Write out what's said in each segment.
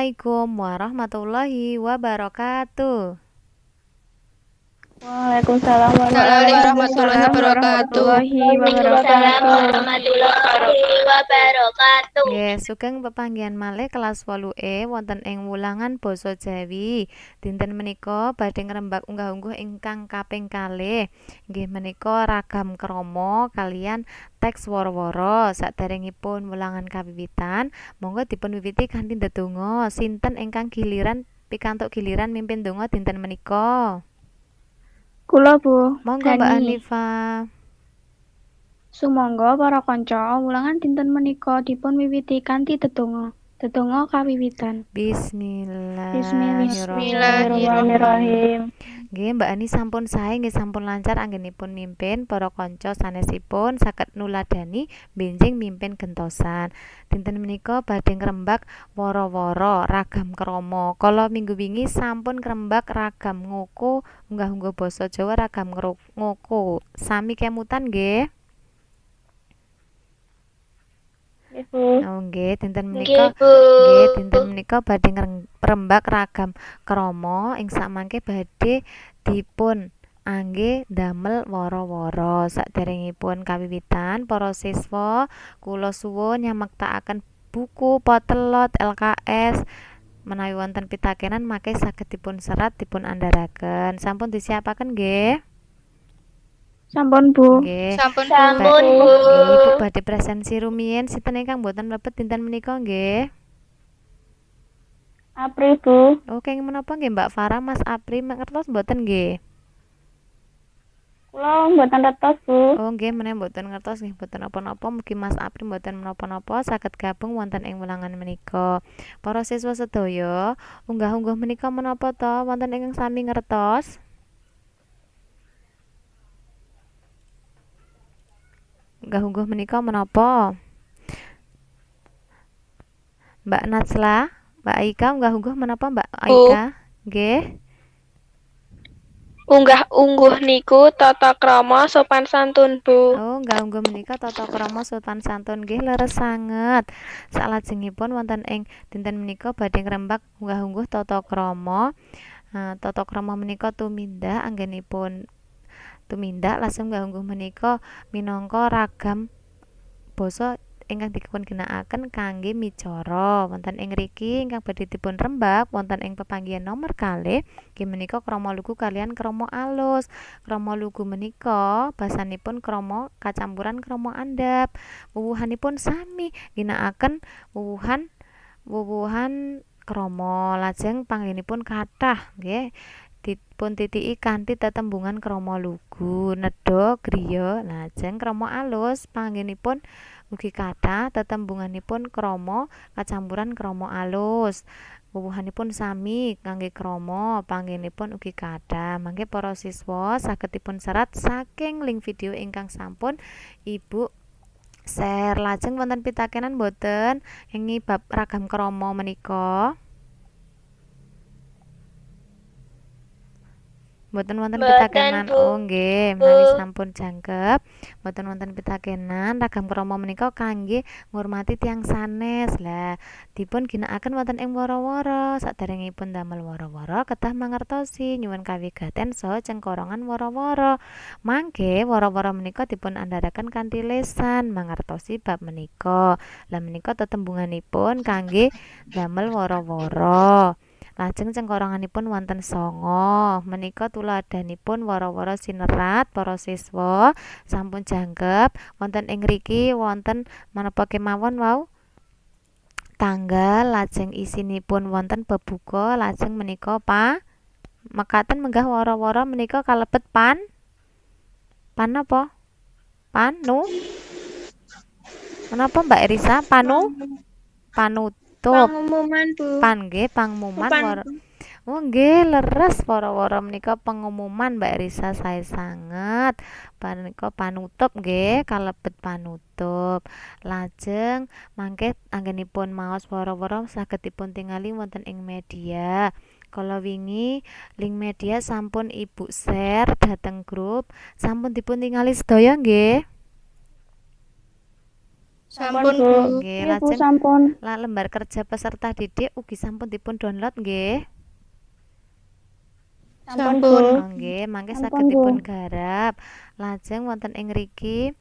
Assalamualaikum warahmatullahi wabarakatuh. Waalaikumsalam Waalaikumsalam warahmatullahi warahmatullahi wabarakatuh. wabarakatuh. Wabarakatuh. Nggih, sugeng pepanggihan malih kelas 8E wonten ing wulangan basa Jawi. Dinten menika badhe ngrembak unggah-ungguh ingkang kaping kalih. Nggih menika ragam krama kaliyan teks wara-wara. Saderengipun wulangan kawiwitan, monggo dipun wiwiti kanthi ndedonga. Sinten ingkang pikantuk giliran mimpin donga dinten menika? Kula Bu Monggo Mbak Dani. Hanifah. Sumangga para kanca wulangan dinten menika dipun wiwiti kanthi dedonga. Dedonga kawiwitan. Bismillahirrahmanirrahim. Nggih, Mbak Ani sampun sae nggih sampun lancar anggenipun mimpin para kanca sanesipun saged nuladani benjing mimpin gentosan. Dinten menika badhe ngrembak wara-wara ragam krama. Kala minggu wingi sampun ngrembak ragam ngoko unggah-ungguh basa Jawa ragam ngoko. Sami kemutan nggih. Oh nggih, dinten menika badhe ngrembak ragam krama ing samangke badhe dipun angge damel wara-wara. Saderengipun kawiwitan para siswa kula suwun nyamektakaken buku potelot LKS menawi wonten pitakenan mangke saged dipun serat dipun andharaken. Sampun disiapaken nggih? Sampun Bu. Nggih. Sampun Sampun Bu. Bu. Nggih, Ibu badhe presensi rumiyin sinten ingkang boten mlebet dinten menika nggih? Apri Bu. Oh, kenging menapa nggih Mbak Farah, Mas Apri ngertos mboten nggih? Kula mboten retos Bu. Oh, nggih menawi mboten ngertos nggih mboten napa-napa mugi Mas Apri mboten menapa-napa saged gabung wonten ing wulangan menika. Para siswa sedaya, unggah-ungguh menika menapa to wonten ingkang sami ngertos? Unggah-ungguh menika menapa? Mbak Natsla, Mbak Aika unggah-ungguh menapa Mbak Aika? Nggih. Unggah-ungguh niku tata krama sopan santun, Bu. Oh, unggah-ungguh menika tata krama sopan santun nggih leres sanget. Salajengipun wonten ing dinten menika badhe ngrembak unggah-ungguh tata krama. Tata krama menika tumindak anggenipun tumindak lajeng unggah-ungguh menika minangka ragam basa ingkang dipun ginakaken kangge micara. Wonten ing mriki ingkang badhe dipun rembak wonten ing pepanggihan nomor kalih inggih menika krama lugu kaliyan krama alus. Krama lugu menika basanipun krama kacampuran krama andhap. Wuwuhanipun sami ginakaken wuwuhan krama. Lajeng panggenipun kathah nggih dipun titiki kanthi tetembungan krama lugu, nedha, griya. Lajeng krama alus panggenipun ugi kathah tetembunganipun krama kacampuran krama alus. Wuwuhanipun sami kangge krama, panggenipun ugi kathah. Mangke para siswa saged dipun serat saking link video ingkang sampun Ibu share. Lajeng wonten pitakenan boten ing bab ragam krama menika? Mboten wonten pitakenan. Bu. Oh nggih, menawi sampun jangkep mboten wonten pitakenan ragam krama menika kangge ngurmati tiyang sanes. Lah dipun ginakaken wonten ing wara-wara. Saderengipun damel wara-wara kedah mangertosi nyuwun kawigaten saha cengkorongan wara-wara. Mangke wara-wara menika dipun andharaken kanthi lesan mangertosi bab menika. Lah menika tetembunganipun kangge damel wara-wara. Lajeng cengkoronganipun wonten 9. Menika tuladhanipun wara-wara sinerat para siswa sampun jangkep. Wonten ing mriki wonten menapa kemawon wau tanggal, lajeng isinipun wonten bebuka, lajeng menika mekaten menggah wara-wara menika kalebet pan napa? Menapa Mbak Erisa? Panutup. Pengumuman, Bu. Nggih pangumuman wara. Oh nggih leres wara-wara menika pengumuman Mbak Risa sae sanget. Menika panutup nggih kalebet panutup. Lajeng mangke anggenipun maos wara-wara saged dipun tingali wonten ing media. Kala wingi link media sampun Ibu share dhateng grup, sampun dipun tingali sedaya nggih. Sampun, Bu. Bu. Nggih, Nggih, Bu, lajeng sampun. lembar kerja peserta didik ugi sampun dipun download nggih. Sampun, Bu. Sampun. Oh nggih, mangke Sampun, saged Bu. dipun garap. Lajeng wonten ing ngriki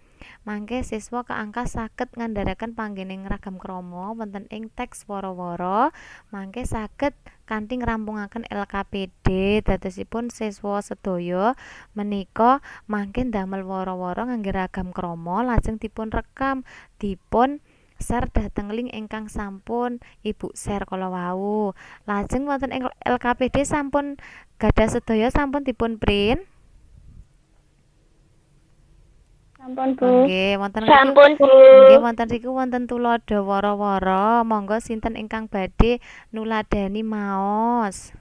mangke siswa kaangkas saged ngandharaken panggening ragam krama wonten ing teks wara-wara. Mangke saged kanthi ngrampungaken LKPD dadosipun siswa sedaya menika mangke ndamel wara-wara ngangge ragam krama lajeng dipun rekam dipun share dhateng link ingkang sampun Ibu share kala wau. Lajeng wonten ing LKPD sampun gadah sedaya sampun dipun print. Sampun, Bu. Nggih, wonten riku Sampun, Bu. nggih wonten riku wonten tuladha wara-wara. Monggo sinten ingkang badhe nuladani maos.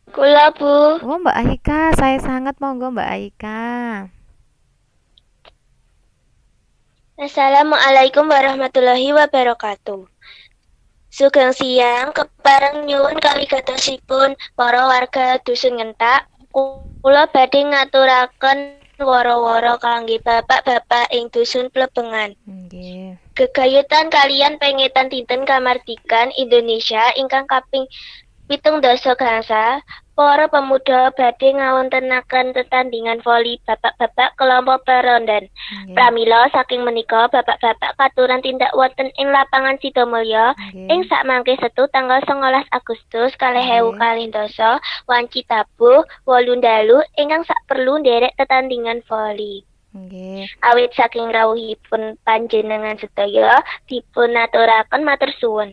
Kula, Bu. Oh, Mbak Aika, saya sangat monggo Mbak Aika. Assalamualaikum warahmatullahi wabarakatuh. Sugeng siang kepareng nyuwun kawigatosipun para warga dusun Ngentak. Kula badhe ngaturaken wara-wara kangge bapak-bapak ing dusun Plebengan. Nggih. Gegayutan kaliyan pengetan dinten kamardikan Indonesia ingkang kaping 17 gangsal, para pemuda badhe ngawontenaken tetandhingan voli bapak-bapak kelompok perondan. Nggih. Pramila saking menika bapak-bapak katuran tindak wonten ing lapangan Sidomulyo ing Nggih. sakmangke Setu tanggal 19 Agustus 2012 wanci tabuh 8 dalu ingkang saperlu nderek tetandhingan voli. Nggih. Awit saking rawuhipun panjenengan sedaya dipun aturaken matur suwun.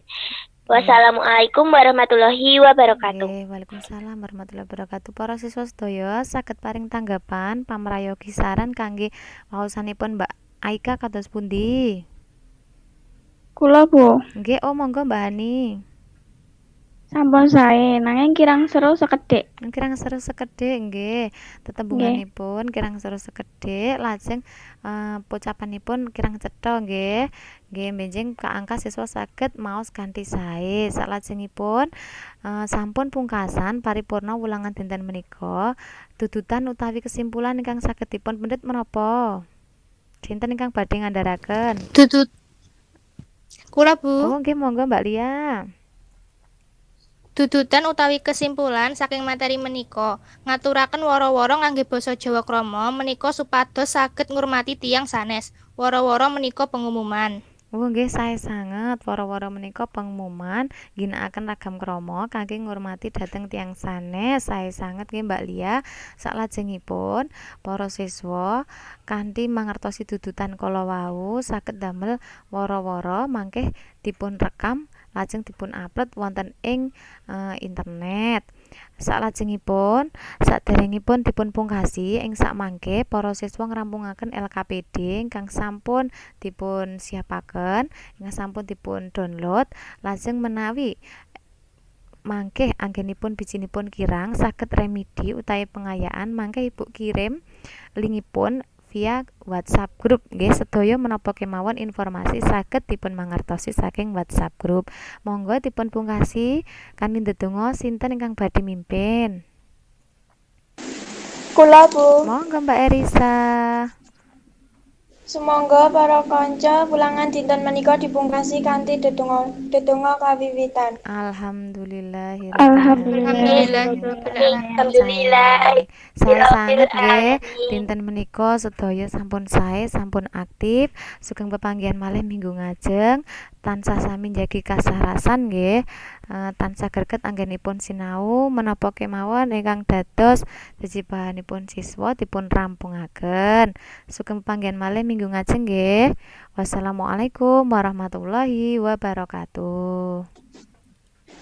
Wassalamualaikum warahmatullahi wabarakatuh. Nggih, Waalaikumsalam warahmatullahi wabarakatuh. Para siswa sedaya saged paring tanggapan pamrayogi saran kangge waosanipun Mbak Aika kados pundi? Kula, Bu. Nggih, oh monggo Mbak Ani. Sampun sae, nanging kirang seru sekedhik. Kirang seru sekedhik nggih. Tetembunganipun kirang seru sekedhik, lajeng pocapanipun kirang cetha nggih. Nggih, benjing kaangka siswa saged maos kanthi sae. Salajengipun sampun pungkasan paripurna wulangan dinten menika. Dudutan utawi kesimpulan ingkang saged dipun pendhet menapa? Sinten ingkang badhe ngandharaken? Tutut. Kula, Bu. Oh, nggih monggo Mbak Lia. Dudutan utawi kesimpulan saking materi menika, ngaturaken wara-wara ngangge basa Jawa krama menika supados saged ngurmati tiyang sanes. Wara-wara menika pengumuman. Oh nggih sae sanget wara-wara menika pengumuman ginakaken ragam krama kangge ngurmati dhateng tiyang sanes. Sae sanget nggih Mbak Lia. Saklajengipun para siswa kanthi mangertosi dudutan kala wau saged damel wara-wara mangke dipun rekam lajeng dipun upload wonten ing internet. Saklajengipun saderengipun dipun pungkasi ing sakmangke para siswa ngrampungaken LKPD ingkang sampun dipun siapaken ingkang sampun dipun download lajeng menawi mangke anggenipun bijinipun kirang saged remedi utawi pengayaan mangke Ibu kirim linkipun via WhatsApp group nggih sedaya menapa kemawon informasi saged dipun mangertosi saking WhatsApp group. Monggo dipun pungkasi kanthi ndedonga sinten ingkang badhe mimpin. Kula, Bu. Monggo Mbak Erisa. Sumangga para kanca wulangan dinten menika dipungkasi kanthi dedonga kawiwitan. Alhamdulillahirabbil Alhamdulillah. Saya sangat nggih dinten menika sedaya sampun sae sampun aktif sugeng pepanggihan malih minggu ngajeng tansah sami njagi kasarasan nggih tansah greget anggenipun sinau menapa kemawon ingkang dados jejibahanipun siswa dipun rampungaken sugeng pepanggihan malih minggu ngajeng nggih. Wassalamualaikum warahmatullahi wabarakatuh.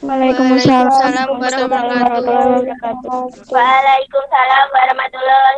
Waalaikumsalam Waalaikumsalam warahmatullahi wabarakatuh. Waalaikumsalam warahmatullahi